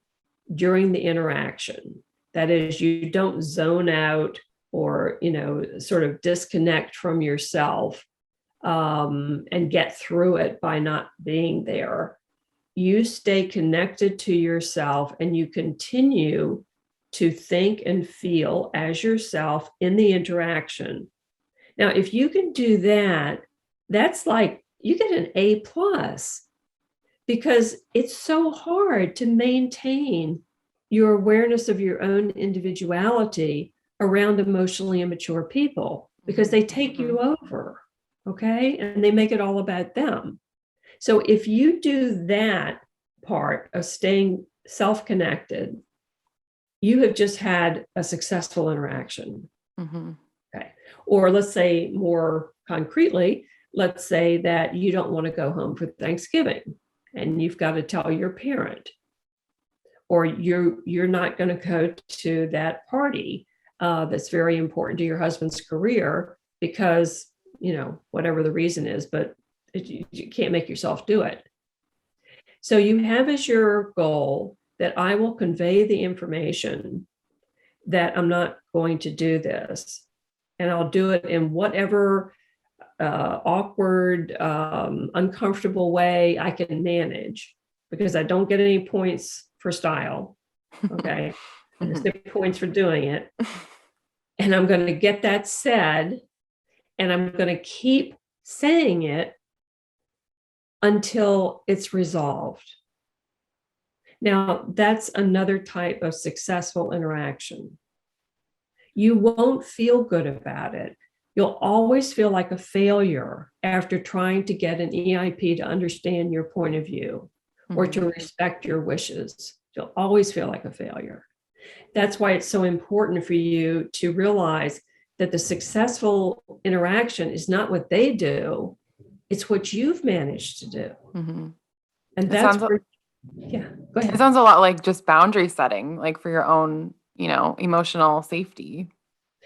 during the interaction. That is, you don't zone out or, sort of disconnect from yourself and get through it by not being there. You stay connected to yourself and you continue to think and feel as yourself in the interaction. Now, if you can do that, that's like you get an A+, because it's so hard to maintain your awareness of your own individuality around emotionally immature people, because they take you over, okay? And they make it all about them. So if you do that part of staying self-connected, you have just had a successful interaction. Mm-hmm. Okay. Or let's say more concretely, let's say that you don't want to go home for Thanksgiving and you've got to tell your parent, or you're not going to go to that party that's very important to your husband's career because, whatever the reason is, but you can't make yourself do it. So you have as your goal that I will convey the information that I'm not going to do this. And I'll do it in whatever awkward, uncomfortable way I can manage, because I don't get any points for style. Okay. I just get points for doing it. And I'm going to get that said, and I'm going to keep saying it until it's resolved. Now, that's another type of successful interaction. You won't feel good about it. You'll always feel like a failure after trying to get an EIP to understand your point of view or to respect your wishes. You'll always feel like a failure. That's why it's so important for you to realize that the successful interaction is not what they do, it's what you've managed to do. Mm-hmm. And that's where, yeah, go ahead. It sounds a lot like just boundary setting, like for your own, emotional safety.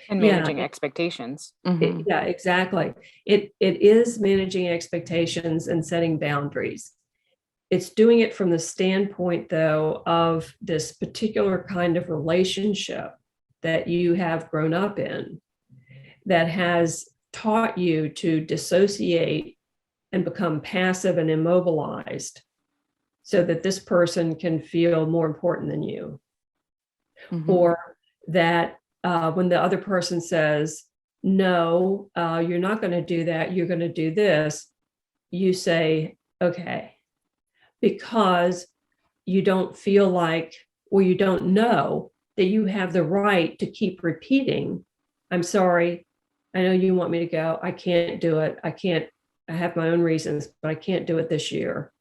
And managing expectations. Yeah, exactly. It is managing expectations and setting boundaries. It's doing it from the standpoint, though, of this particular kind of relationship that you have grown up in that has taught you to dissociate and become passive and immobilized so that this person can feel more important than you. Or that when the other person says, no, you're not going to do that, you're going to do this, you say, okay, because you don't feel like, or you don't know that you have the right to keep repeating, I'm sorry, I know you want me to go, I can't do it, I have my own reasons, but I can't do it this year.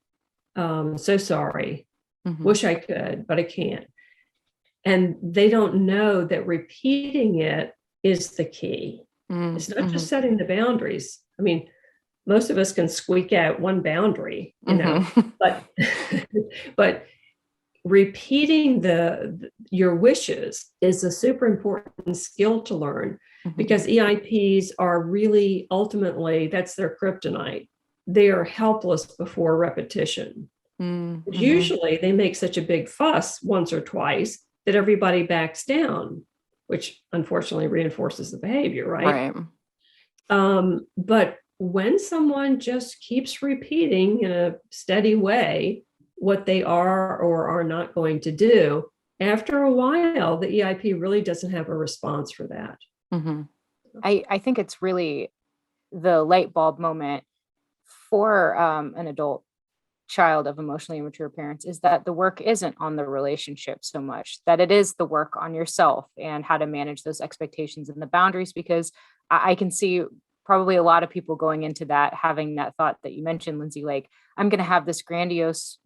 So sorry, wish I could, but I can't. And they don't know that repeating it is the key. It's not just setting the boundaries. I mean, most of us can squeak out one boundary, but repeating your wishes is a super important skill to learn, because EIPs are really, ultimately, that's their kryptonite. They are helpless before repetition. Usually they make such a big fuss once or twice that everybody backs down, which unfortunately reinforces the behavior, right? But when someone just keeps repeating in a steady way what they are or are not going to do, after a while, the EIP really doesn't have a response for that. I think it's really the light bulb moment for an adult child of emotionally immature parents is that the work isn't on the relationship so much, that it is the work on yourself and how to manage those expectations and the boundaries, because I can see probably a lot of people going into that, having that thought that you mentioned, Lindsay, like, I'm going to have this grandiose,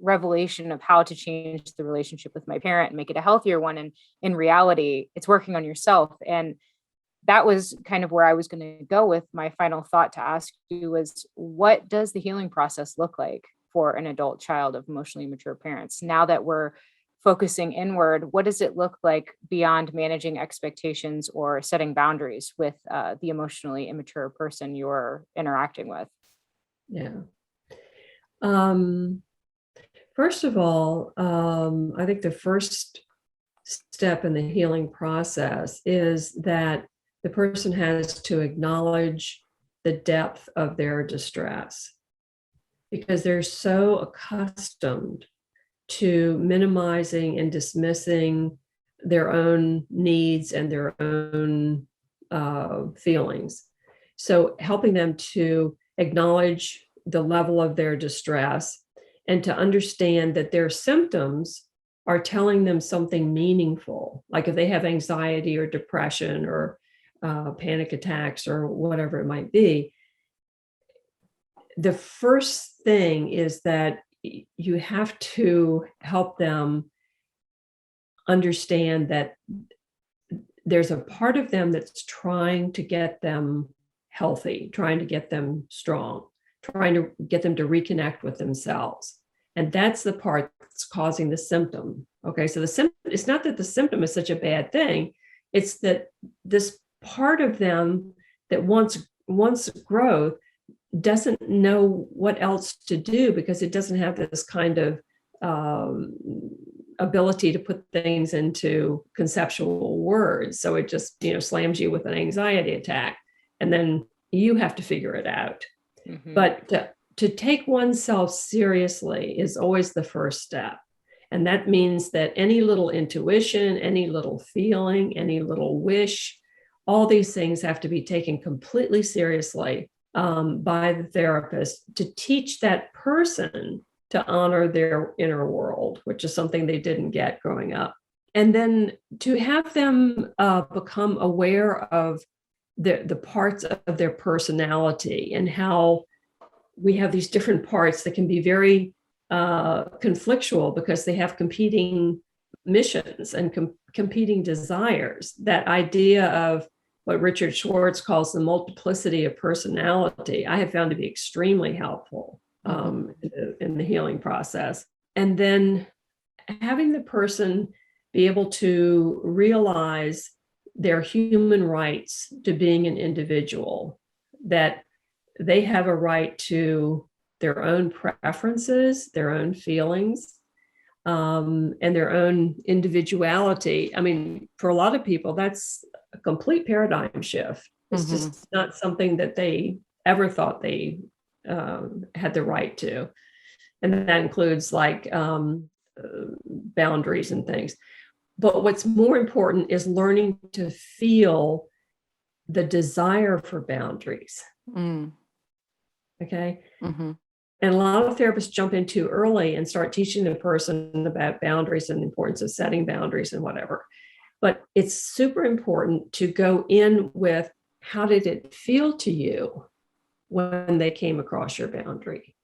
revelation of how to change the relationship with my parent and make it a healthier one. And in reality, it's working on yourself. And that was kind of where I was going to go with my final thought to ask you was, what does the healing process look like for an adult child of emotionally immature parents? Now that we're focusing inward, what does it look like beyond managing expectations or setting boundaries with the emotionally immature person you're interacting with? Yeah. First of all, I think the first step in the healing process is that the person has to acknowledge the depth of their distress, because they're so accustomed to minimizing and dismissing their own needs and their own feelings. So helping them to acknowledge the level of their distress and to understand that their symptoms are telling them something meaningful, like if they have anxiety or depression or panic attacks or whatever it might be. The first thing is that you have to help them understand that there's a part of them that's trying to get them healthy, trying to get them strong, trying to get them to reconnect with themselves. And that's the part that's causing the symptom. Okay, so the symptom, it's not that the symptom is such a bad thing, it's that this part of them that wants growth doesn't know what else to do because it doesn't have this kind of ability to put things into conceptual words. So it just, slams you with an anxiety attack, and then you have to figure it out. Mm-hmm. But to take oneself seriously is always the first step. And that means that any little intuition, any little feeling, any little wish, all these things have to be taken completely seriously by the therapist to teach that person to honor their inner world, which is something they didn't get growing up. And then to have them become aware of the parts of their personality and how we have these different parts that can be very conflictual because they have competing missions and competing desires. That idea of what Richard Schwartz calls the multiplicity of personality, I have found to be extremely helpful in the healing process. And then having the person be able to realize their human rights to being an individual, that they have a right to their own preferences, their own feelings, and their own individuality. I mean, for a lot of people, that's a complete paradigm shift. It's just not something that they ever thought they had the right to. And that includes like boundaries and things. But what's more important is learning to feel the desire for boundaries. Okay. Mm-hmm. And a lot of therapists jump in too early and start teaching the person about boundaries and the importance of setting boundaries and whatever. But it's super important to go in with, how did it feel to you when they came across your boundary?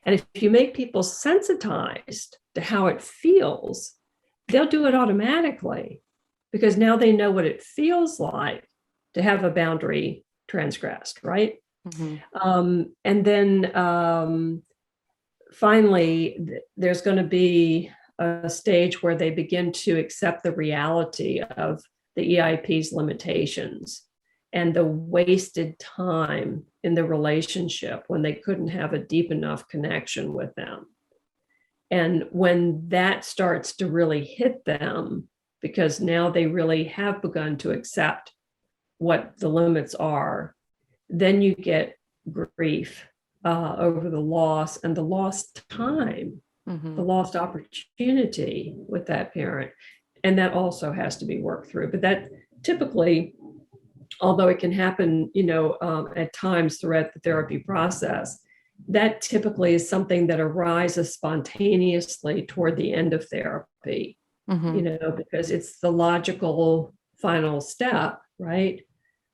And if you make people sensitized to how it feels, they'll do it automatically because now they know what it feels like to have a boundary transgressed, right? Mm-hmm. And then finally, there's going to be a stage where they begin to accept the reality of the EIP's limitations and the wasted time in the relationship when they couldn't have a deep enough connection with them. And when that starts to really hit them, because now they really have begun to accept what the limits are, then you get grief over the loss and the lost time, the lost opportunity with that parent. And that also has to be worked through. But that typically, although it can happen, at times throughout the therapy process, that typically is something that arises spontaneously toward the end of therapy, because it's the logical final step, right?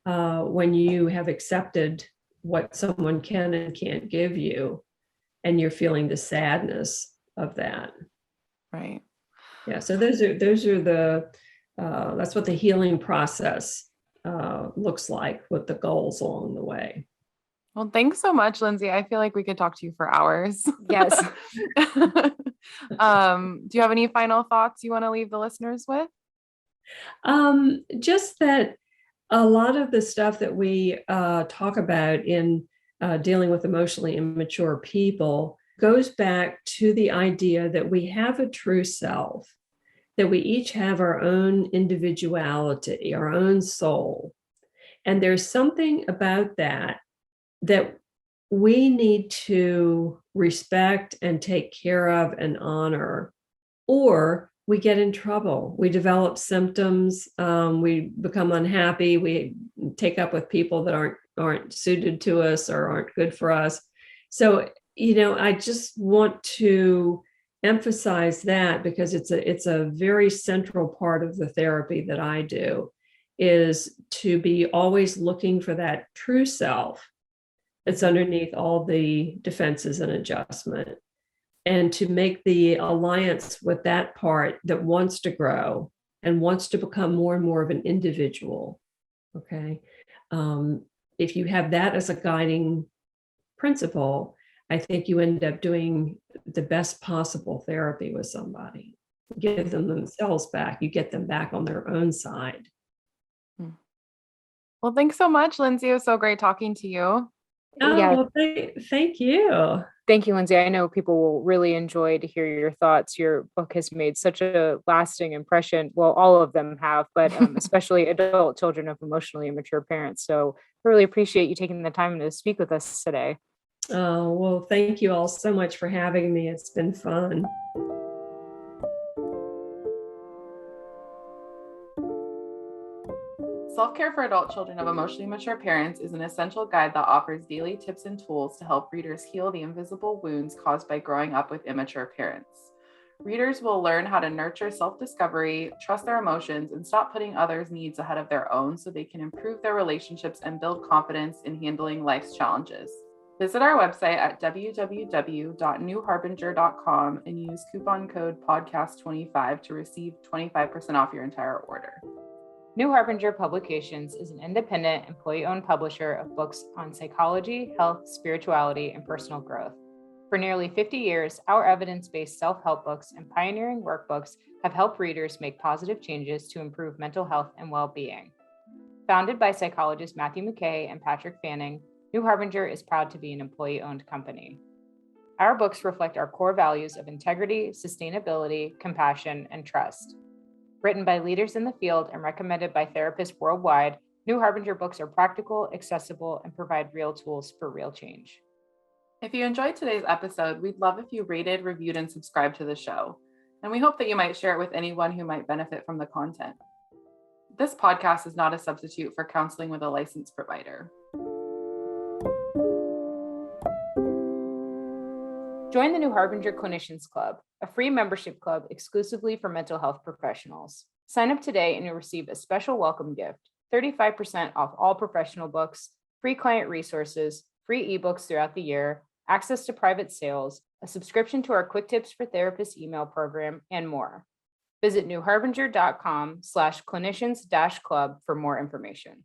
When you have accepted what someone can and can't give you, and you're feeling the sadness of that. Right. Yeah. So those are the, that's what the healing process looks like with the goals along the way. Well, thanks so much, Lindsay. I feel like we could talk to you for hours. Yes. Do you have any final thoughts you want to leave the listeners with? Just that a lot of the stuff that we talk about in dealing with emotionally immature people goes back to the idea that we have a true self, that we each have our own individuality, our own soul. And there's something about that we need to respect and take care of and honor, or we get in trouble. We develop symptoms. We become unhappy. We take up with people that aren't suited to us or aren't good for us. So, I just want to emphasize that because it's a very central part of the therapy that I do, is to be always looking for that true self that's underneath all the defenses and adjustment. and to make the alliance with that part that wants to grow and wants to become more and more of an individual. Okay. If you have that as a guiding principle, I think you end up doing the best possible therapy with somebody. Give them themselves back. You get them back on their own side. Well, thanks so much, Lindsay. It was so great talking to you. Oh, Yeah. well, thank you. Thank you, Lindsay. I know people will really enjoy to hear your thoughts. Your book has made such a lasting impression. Well, all of them have, but especially adult children of emotionally immature parents. So I really appreciate you taking the time to speak with us today. Oh, well, thank you all so much for having me. It's been fun. Self-Care for Adult Children of Emotionally Mature Parents is an essential guide that offers daily tips and tools to help readers heal the invisible wounds caused by growing up with immature parents. Readers will learn how to nurture self-discovery, trust their emotions, and stop putting others' needs ahead of their own so they can improve their relationships and build confidence in handling life's challenges. Visit our website at www.newharbinger.com and use coupon code podcast25 to receive 25% off your entire order. New Harbinger Publications is an independent, employee-owned publisher of books on psychology, health, spirituality, and personal growth. For nearly 50 years, our evidence-based self-help books and pioneering workbooks have helped readers make positive changes to improve mental health and well-being. Founded by psychologists Matthew McKay and Patrick Fanning, New Harbinger is proud to be an employee-owned company. Our books reflect our core values of integrity, sustainability, compassion, and trust. Written by leaders in the field and recommended by therapists worldwide, New Harbinger books are practical, accessible, and provide real tools for real change. If you enjoyed today's episode, we'd love if you rated, reviewed, and subscribed to the show. And we hope that you might share it with anyone who might benefit from the content. This podcast is not a substitute for counseling with a licensed provider. Join the New Harbinger Clinicians Club, a free membership club exclusively for mental health professionals. Sign up today and you'll receive a special welcome gift, 35% off all professional books, free client resources, free ebooks throughout the year, access to private sales, a subscription to our Quick Tips for Therapists email program, and more. Visit newharbinger.com/clinicians-club for more information.